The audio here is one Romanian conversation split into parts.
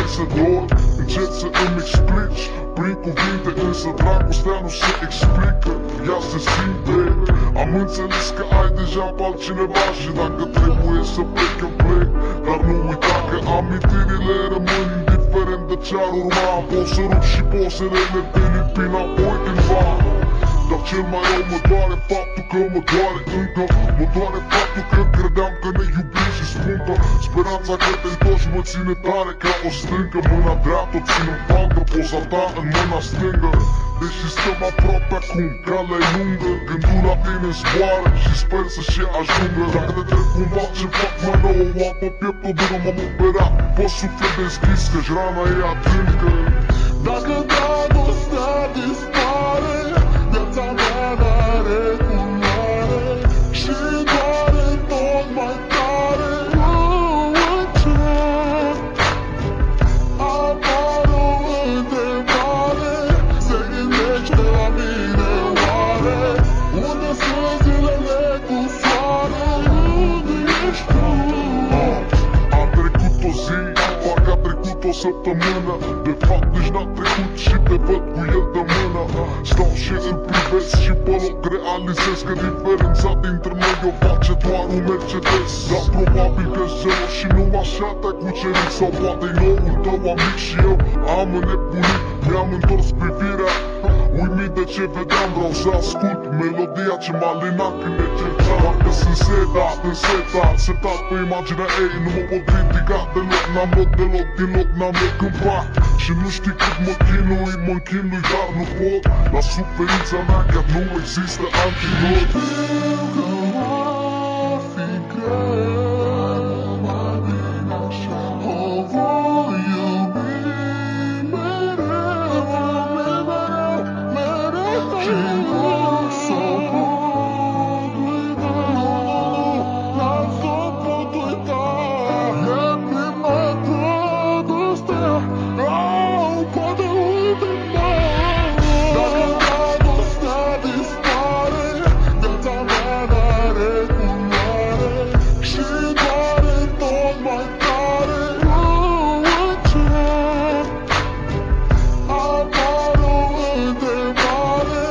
vrei să dor, încet să îmi explici prin cuvinte, însă dragostea nu se explică, ea se simte. Am înțeles că ai deja pe altcineva și dacă trebuie să plec, eu plec. Dar nu uita că amintirile rămân indiferent de ce-ar urma. Pot să rup și pozele pe înapoi cândva. Dar cel mai rău mă doare faptul că mă doare încă. Mă doare faptul că credeam că ne iubim și spun că speranța că te întorci mă ține tare ca o stâncă. Mâna dreaptă țin în palcă, poza ta în mâna stângă. Deși stăm aproape acum, calea e lungă. Gândul la tine zboară și sper să și ajungă. Dacă te trec cumva ce fac mai nou, o apă piept, o dură m-am operat. Poți suflet deschis că-și rana e adâncă. Dacă dragostea dispare, viața mea n-are culoare și doare tot mai tare. Încet apare o întrebare, se gândește la mine oare? Unde sunt zilele cu soare? Unde ești tu? A trecut o zi, parcă a trecut o săptămână. De fapt nici n-a trecut și te văd cu el de mână. Stau și îl privesc și pe loc realizez că diferența dintre noi o face doar un Mercedes. Dar probabil că-s gelos și nu așa te-ai cucerit. Sau poate-i noul tău amic și eu am înnebunit. Mi-am întors privirea, uimit de ce vedeam. Vreau să ascult melodia ce m-a linat când ne certam. Parcă sunt setat, setat pe imaginea ei. Nu mă pot ridica deloc, n-am loc deloc, din loc n-am loc în pac. Și nu știi cât mă închinui, dar nu pot. La suferința mea chiar nu există antidot. Știu că va fi greu, mai bine așa. O voi iubi mereu, mereu. Și nu s-o pot uita, n-am s-o pot uita. E prima dragostea, poate ultima. Dacă dragostea dispare, viața mea n-are culoare și doare tot mai tare. Încet apare o întrebare,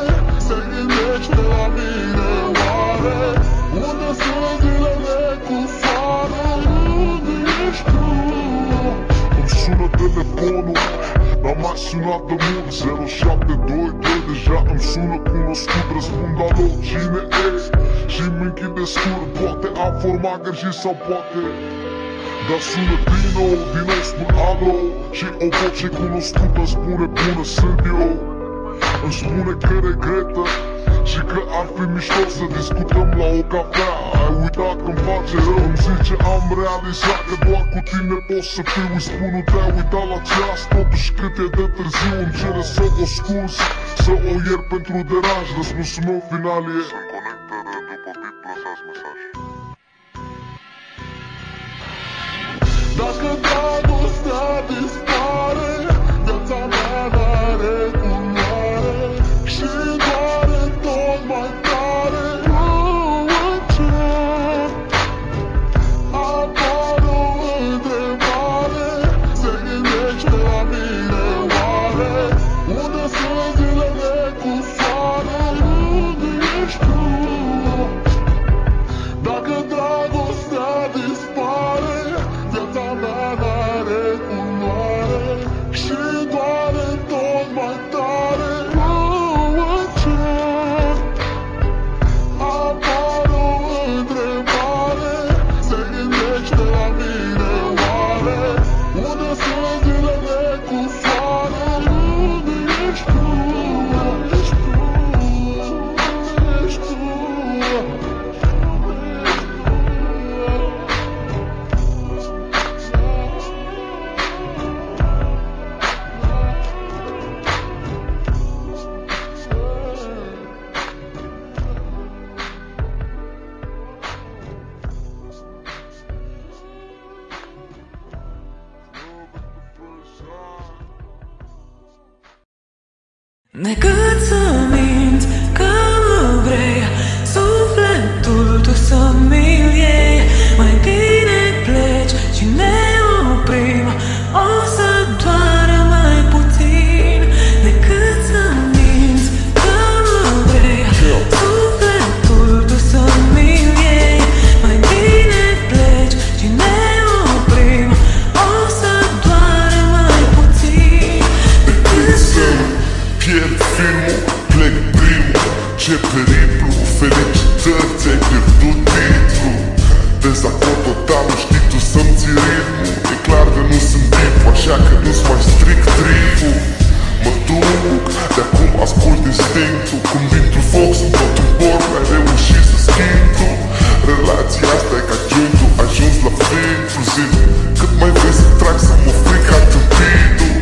se gândește la mine oare? Unde sunt zilele cu soare? Unde ești tu? Îmi sună telefonul, n-am mai sunat de mult. 0722 deja îmi sună cunoscut. Răspund alo, cine e? Și-mi închide scurt. Poate am format greșit sau poate dar sună din nou spun alo. Și o voce cunoscută spune bună, sunt eu. Îmi spune că regretă și că ar fi mișto să discutăm la o cafea. Ai uitat că-mi face rău. Îmi zice am realizat că doar cu tine pot să fiu. Îi spun nu te-ai uitat la ceas, totuși cât e de târziu. Îmi cere să o scuz, să o iert pentru deranj. Răspunsul meu final e să-mi conectare după bip, lăsați mesaj. Dacă dragostea dispare, viața mea n-are culoare și doare tot mai tare. Încet apare o întrebare, se gândește la mine oare? Unde sunt zilele cu soare? Unde ești tu? Dacă dragostea dispare, viața mea n-are culoare și doare tot mai tare. Încet apare o întrebare, se gândește la mine oare? Unde sunt zilele cu soare? Unde ești tu? Ești tu? Ești tu? Decât să mint că mă vrei, sufletul tu să-mi iei. Mai bine pleci și ne oprim, o să așa că nu-ți mai stric tricul. Mă duc, de-acum ascult instinctul. Când dintr-un foc sunt tot un porc, ai reușit să schimbi tu. Relația asta e ca jointul, ajuns la filtru. Zic, cât mai vrei să trag să mă fric ca tâmpitul.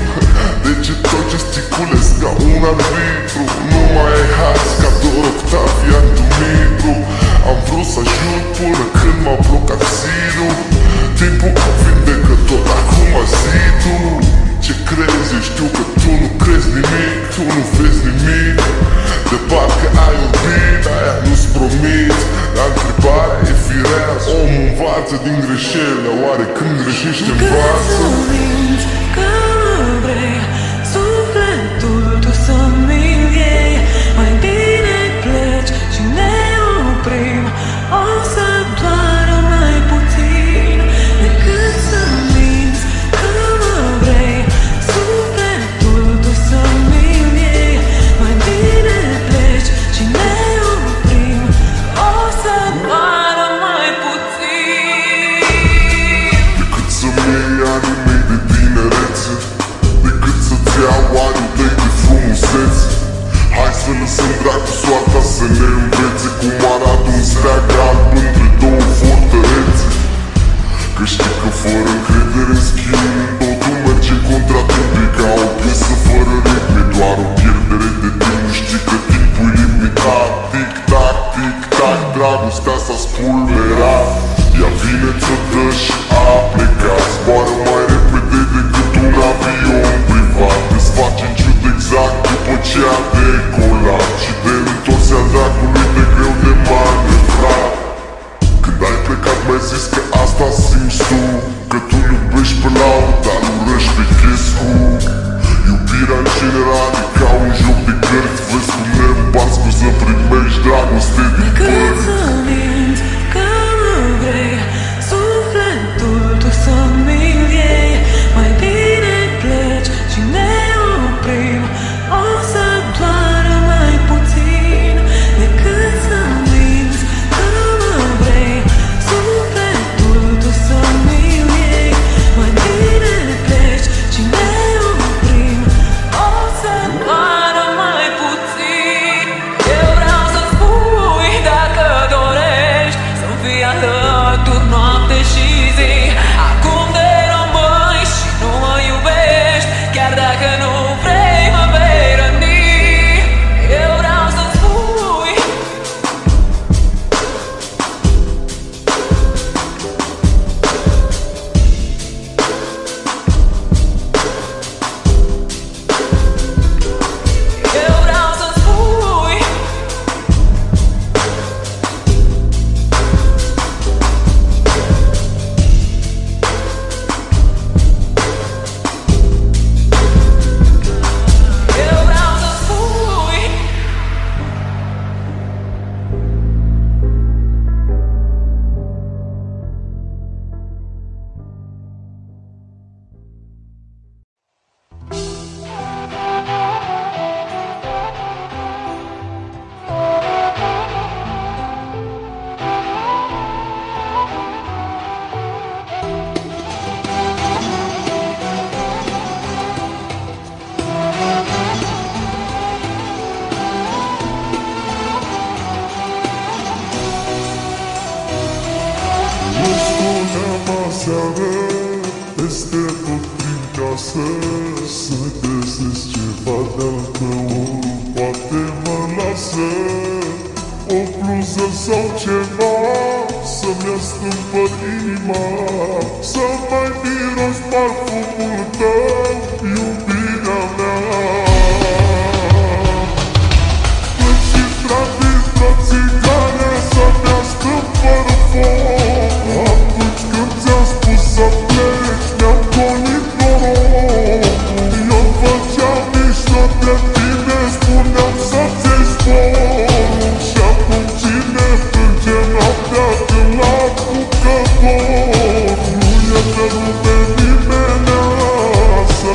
Deci tot gesticulez ca un arbitru. Nu mai ai haz ca doar Octavian Dumitru. Am vrut să ajut până când m-a blocat zidul. Timpul vindecă tot acum zi tu. Ce crezi? Știu că tu nu crezi nimic, tu nu vezi nimic. De parcă ai orbit, aia nu-ți promit. Dar întrebarea e firească, omul învață din greșeli. Oare când greșești învață? Cât să minți că mă vrei, sufletul tu să-mi-l iei. Mai bine pleci și ne oprim, o să doară mai puțin. Decât să minți că mă vrei, sufletul tu să-mi-l iei. Mai bine pleci și ne oprim, o să doară mai puțin. Decât să-mi iei anii mei de tinerețe, decât să-ți iau anii tăi de frumusețe. Hai să lăsăm dracu soarta să ne învețe cum arată un steag alb între două fortărețe. Că știi că fără încredere în schimb totul merge contratimpii ca o piesă fără ritme. Doar o pierdere de timp, nu știi că timpul e limitat. Tic-tac, tic-tac, dragostea s-a spulberat. Ea vine să dă și a plecat. Zboară mai repede decât un avion privat. Desface în ciud exact după ce a decolat. Și de întors al dracului de greu de manevrat. Când ai plecat mi-ai zis că asta simți tu, că tu iubești pe laud, dar urăști pe chescu. Iubirea în general e ca un joc de cărți. Vezi cum ne împarți cu să primești dragoste din Cât părți. să minți că mă vrei, sufletul tu să-mi-l iei. Mai bine pleci și ne oprim, o să doară mai puțin. Decât să minți că mă vrei, sufletul tu să-mi-l iei. Mai bine pleci și ne oprim, o să doară mai puțin. Eu vreau să spui dacă dorești să-mi fii alături noapte și zi. Acum de rămâi și nu mă iubești, chiar dacă nu vrei mă vei răni. Eu vreau să spui. Eu vreau să spui. Eu vreau să spui. Nu spuneam aseară, peste tot prin casă, să găsesc ceva de-al tău, poate mă lasă o bluză sau ceva, să-mi astâmpăr inima, să mai miros parfumul tău, iubirea mea. Plăcit rapid la țigare, să-mi astâmpăr foc. Atunci când ți-am spus să pleci, mi-am gonit norocul. Eu făceam mișto de tine, spuneam să-ți iei zborul. Și acum cine plânge noaptea când l-a bucător? Nu e pe lume nimenea să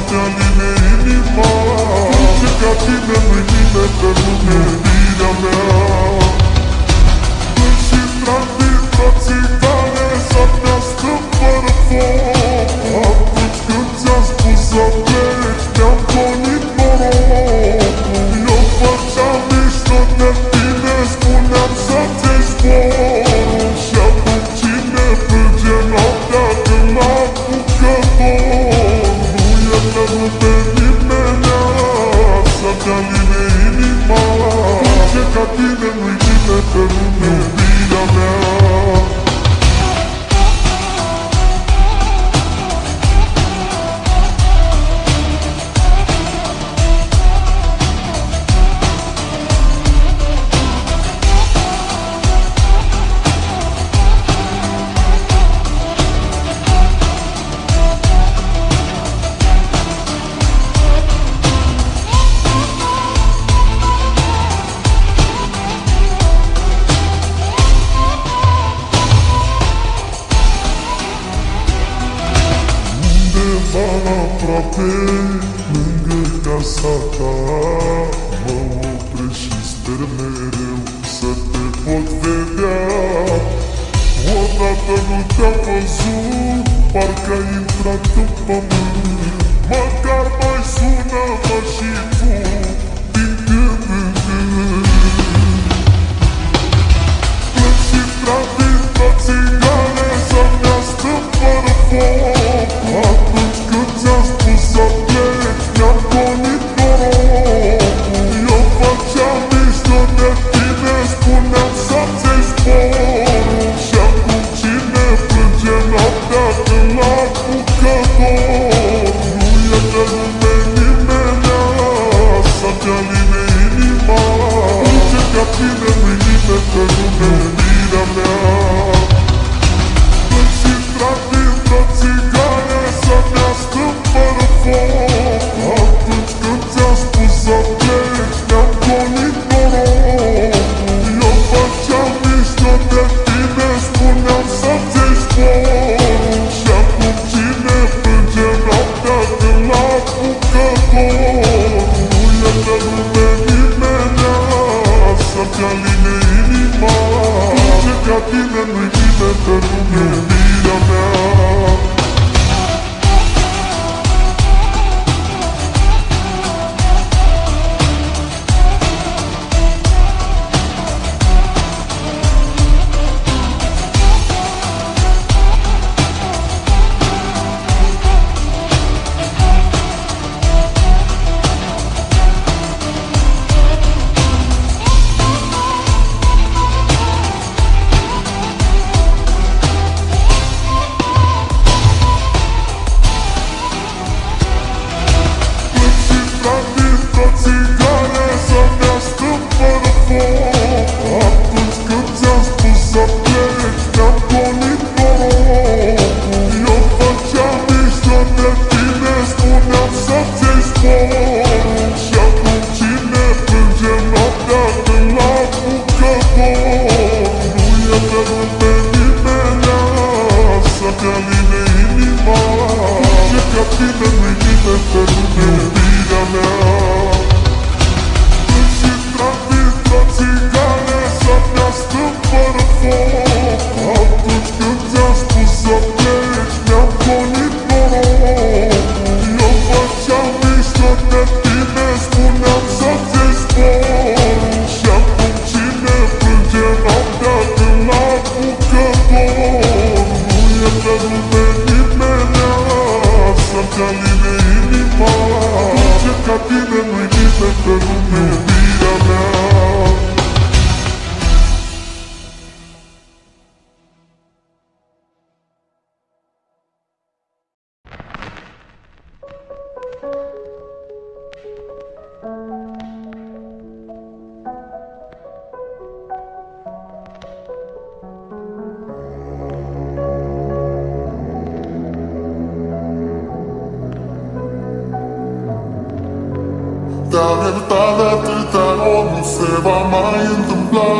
noapte lângă casa ta, mă opresc și sper mereu să te pot vedea. Odată nu te-am văzut, parcă-ai intrat în pământ. Măcar mai sună-mă și tu din când în când. Plâng și trag dintr-o țigare să-mi astâng fără foc. Atunci când ți-am spus să pleci, mi-am gonit norocul. Eu făceam mișto de tine, spuneam să-ți iei sporul. Și acum cine plânge noaptea când l-apucă dor? Nu e de lume nimenea să-mi aline inima. Nici ca tine nu-i nimeni pe lume, iubirea mea. Plâng și trag dintr-o țigare să-mi astâng fără foc. Atunci când ți-am spus să pleci, mi-am gonit norocul. Eu făceam mișto de tine, spuneam să-ți iei sporul. Și acum cine plânge noaptea când l-apucă dor? Nu e de lume nimenea să-mi aline inima. Nici ca tine nu-i nimeni pe lume, iubirea mea. Te-am iertat de atâtea ori, nu se va mai întâmpla.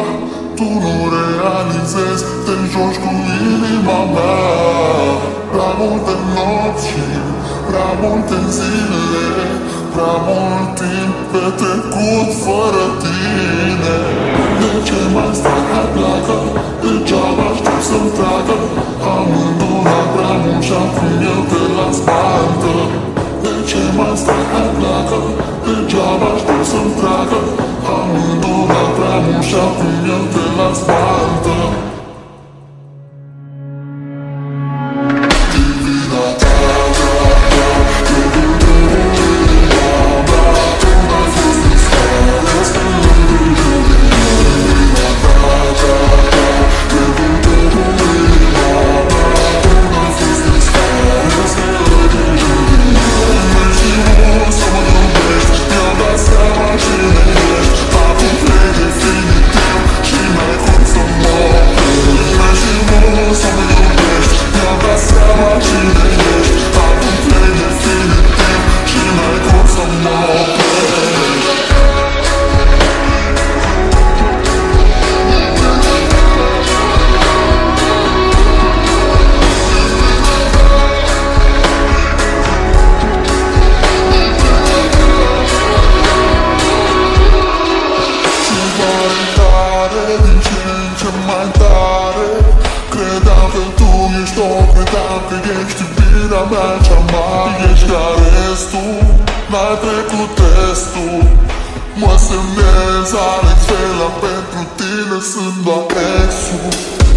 Tu nu realizezi, te joci cu inima mea. Prea multe nopți și prea multe zile, prea mult timp petrecut fără tine. De ce mai stai, hai pleacă, degeaba știu să-mi treacă. Am îndurat prea mult și acum eu te las baltă. De ce mai stai, hai pleacă, degeaba știu să-mi treacă. Am îndurat prea mult și acum eu te las baltă. Și mai n-ai trecut testul. Mă semnez Alex Vela, pentru tine sunt doar exul.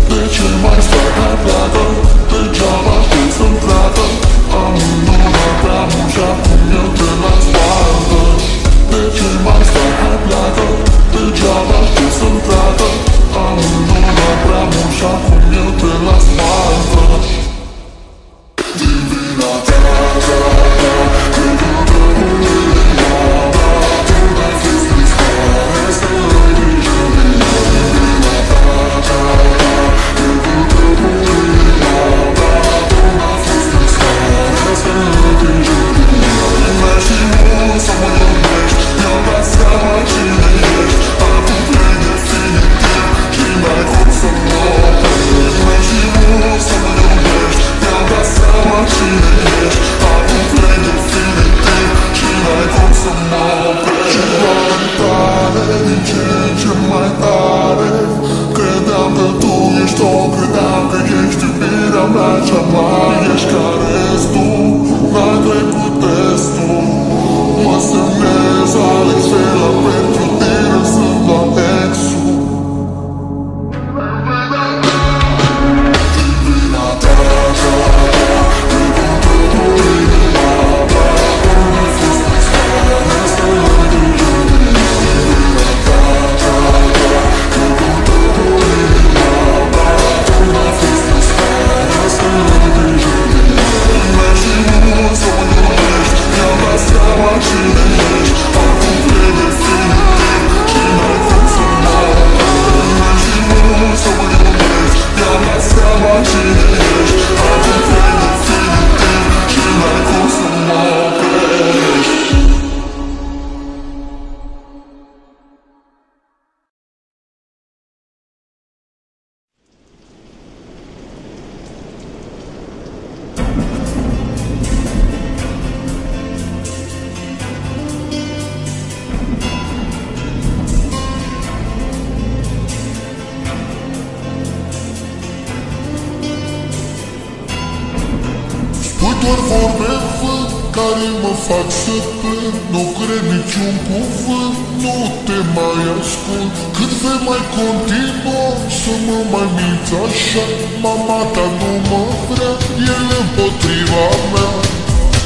De ce mai stai mai plată? Degeaba știi să-mi plată. Am îndunat prea mult și acum eu te las baltă. De ce mai stai mai plată? Degeaba știi să-mi plată. Am îndunat prea mult și acum eu te las baltă. Divina ta, când tu te inima mea, tu n-ai fost în stare să-i grijă mine. Divina ta, când tu te inima mea, tu n-ai fost în stare să-i grijă mine. Lumea și mult să mă iubești, mi-am dat seama cine ești. Ai avut plec definitiv și n-ai cum să mă oprești. Lumea și mult să mă iubești, mi-am dat seama cine ești. Ai avut plec definitiv și n-ai cum să mă oprești. Și doar tare, din ce în ce mai tare, credeam că tu ești o, credeam că ești iubirea mea cea mare. Ești ca restul, n-ai trecut testul. Mă semnez Alex Vela, pentru tine sunt doar exul. Divina ta, când tu te inima mea, tu n-ai fost în stare să-i grijă mine. Divina ta, când tu te inima mea, tu n-ai fost în stare să-i grijă mine. Lumea și mult să mă iubești, mi-am dat seama cine ești. Ai avut plec definitiv și n-ai cum să mă oprești. Lumea și mult să mă iubești, mi-am dat seama cine ești. Ai avut plec definitiv și n-ai cum să mă oprești. Spui doar vorbe vânt care mă fac să plâng. Nu cred niciun cuvânt, nu te mai ascult. Cât vei mai continua să mă mai minți așa? Mama ta nu mă vrea, el împotriva mea.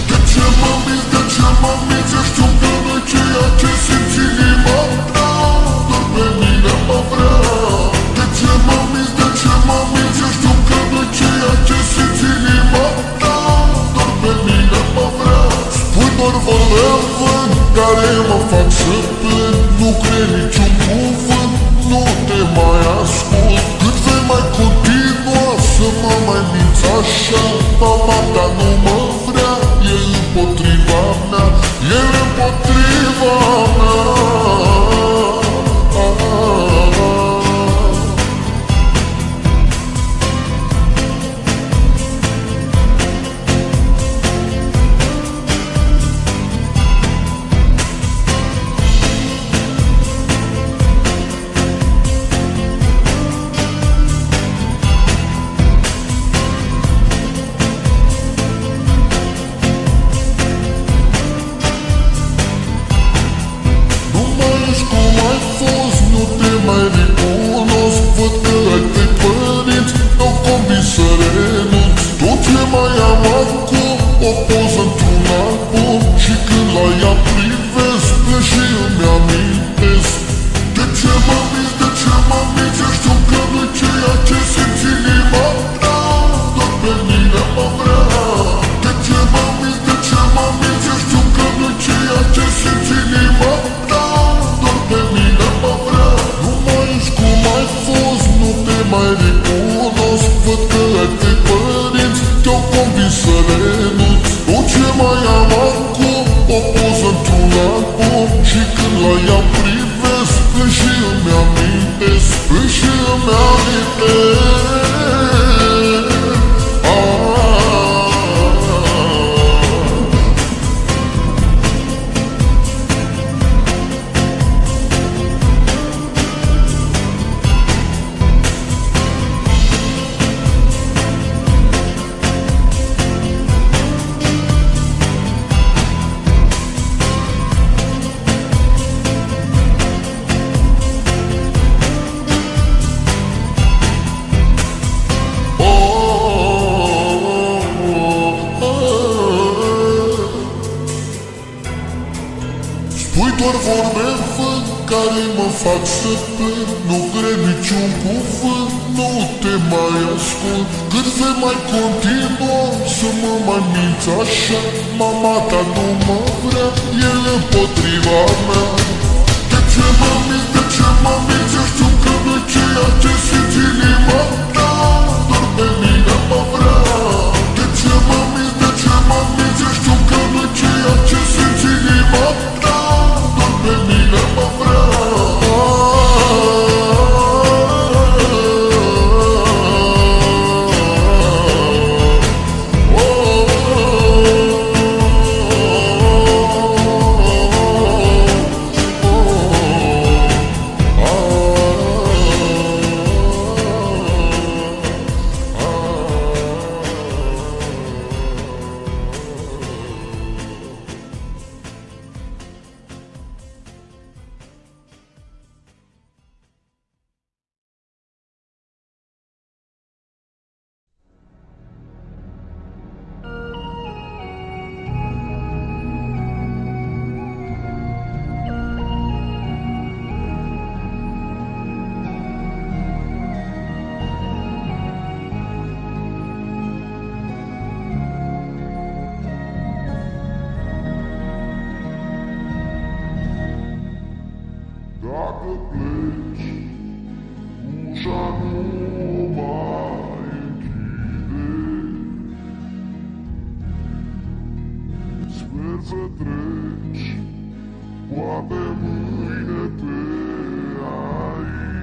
De ce mă minți, de ce mă minți? Eu știu că nu-i ceea ce simți inima mea, doar pe mine mă vrea. De ce mă minți, de ce mă minți? Eu știu că nu-i ceea ce simți inima mea, doar pe mine mă vrea. Spui doar vorbe în vânt care mă fac să plâng. Nu cred niciun cuvânt, nu te mai ascult. Cât vei mai continua să mă mai minți așa? Mama ta nu mă vrea, e împotriva mea, e împotriva mea. O poză într-un album și când la ea privesc, plâng și îmi amintesc. De ce mă minți, de ce mă minți? Eu știu că nu-i ceea ce simți inima mea, doar pe mine mă vrea. De ce mă minți, de ce mă minți? Eu știu că nu-i ceea ce simți inima mea, doar pe mine mă vrea. Nu mai ești cum ai fost, nu te mai recunosc. Văd că ai trei părinți, te-au convins să renunți. Tot ce mai am acum, o poză într-un album și când la ea privesc, plâng și îmi amintesc. Spui doar vorbe fân care mă fac să plâng. Nu cred niciun cuvânt, nu te mai ascult. Cât vei mai continua să mă mai minți așa? Mama ta nu mă vrea, e împotriva mea. De ce mă minți, de ce mă minți? Eu știu că nu-i ceea ce simți inima ta, doar pe mine mă vrea. De ce mă minți, de ce mă minți? Eu știu că nu-i ceea ce simți inima ta, doar pe mine mă vrea. Dacă pleci, ușa nu mai închide. Sper să treci, poate mâine pe aici.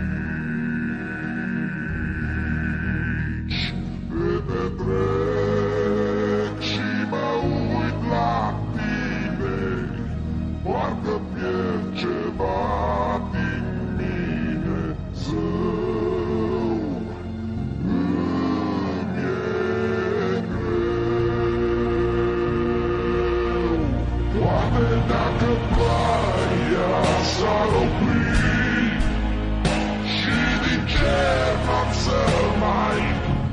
Te trec și mă uit la tine, parcă pierd ceva. Dacă ploaia s-ar opri și din cer n-am să mai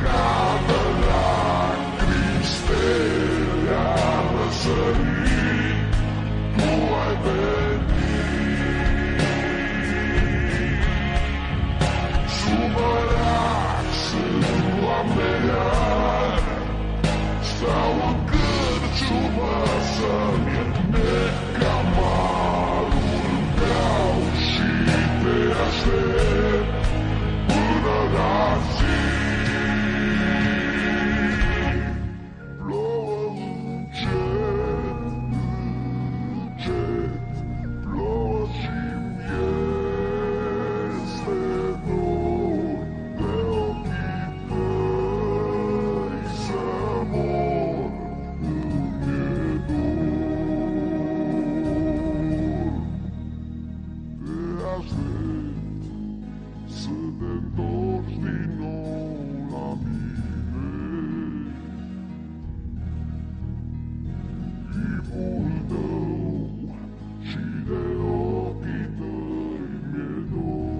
cadă lacrimi, stele ar răsări, tu ai venit. Supărat sunt oameni iar, stau în cârciumă să-mi nec amarul, beau și te aștept până la zi. Plouă încet, încet, plouă și-mi este dor de ochii tăi să mor. Să te întorci din nou la mine. Chipul tău și de ochii tăi mi-e dor.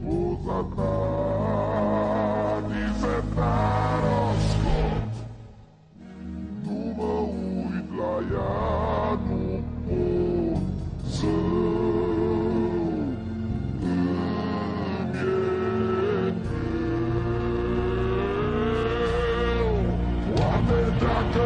Poza ta disertară scot, nu mă uit la ea, nu pot să îmi e greu. Poate dacă